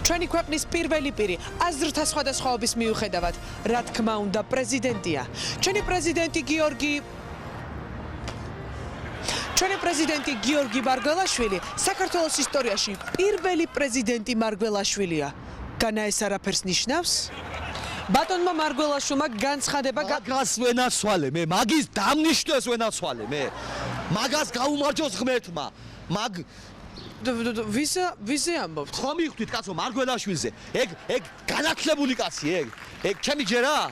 ჩვენი ქვეყნის პირველი პირი აზრთა სხვადასხვაობის მიუხედავად, რა თქმა უნდა, პრეზიდენტია. ჩვენი გიორგი მარგველაშვილი საქართველოს ისტორიაში პირველი პრეზიდენტი მარგველაშვილია. განა ეს არაფერს ნიშნავს? ბატონმა მარგველაშვილმა განცხადება მაგას ვენაცვალე მე, მაგის დამნიშნეს ვენაცვალე მე. მაგას გაუმარჯოს ღმერთმა. ვიზე ამბობთ? ხო მივხვდით კაცო მარგველაშვილზე. ეგ განათლებული კაცი ეგ ჩემი ჯერა?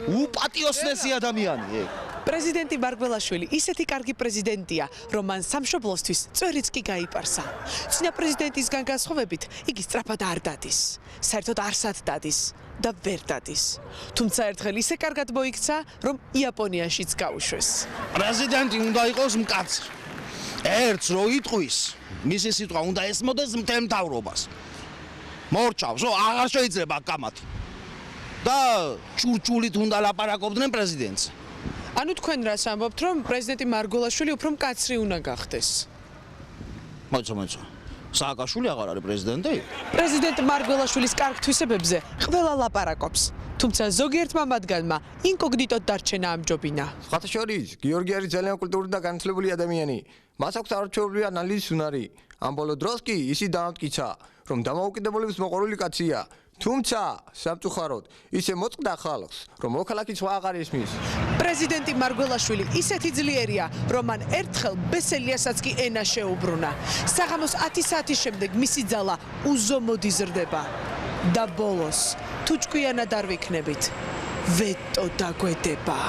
უპატიოსნესი ადამიანი ეგ. პრეზიდენტი მარგველაშვილი ისეთი კარგი პრეზიდენტია, რომ მან სამშობლოსთვის წვერიც კი გაიპარსა. წინა პრეზიდენტისგან განსხვავებით, იგი სწრაფად არ დადის. საერთოდ არსად დადის და ვერ დადის. თუმცა ერთხელ ისე კარგად მოიქცა, რომ იაპონიაშიც გაუშვეს. პრეზიდენტი უნდა იყოს მკაცრი. ერთს რო იტყვის, მისი სიტყვა უნდა ესმოდეს მთელ მთავრობას. მორჩავს, რომ აღარ შეიძლება კამათი. და ჭურჭულით უნდა ლაპარაკობდნენ პრეზიდენტს. ანუ თქვენ რას ამბობთ, რომ პრეზიდენტი მარგველაშვილი უფრო მკაცრი უნდა გახდეს? მოიცა. სააკაშვილი აღარ არის პრეზიდენტი? პრეზიდენტ მარგველაშვილის კარგ თვისებებზე ყველა ლაპარაკობს. თუმცა ზოგიერთმა მათგანმა ინკოგნიტოდ დარჩენა ამჯობინა. სხვათა შორის, გიორგი არის ძალიან კულტურული და განათლებული ადამიანი. მას აქვს არჩეული ანალიზის უნარი. ამ ბოლო დროს კი ისი დამტკიცა, რომ დამოუკიდებლობის მოყოლული კაცია. თუმცა, სამწუხაროდ, ისე მოწყდა ხალხს, რომ მოქალაქე სხვა აღარ ისმის. პრეზიდენტი მარგველაშვილი ისეთი ძლიერია, რომ მან ერთხელ ბესელიასაც კი ენა შეუბრუნა. საღამოს 10 საათის შემდეგ მისი ძალა უზომოდ იზრდება. და ბოლოს, თუ ჭკვიანად არ ვიქნებით, ვეტო დაგვედება.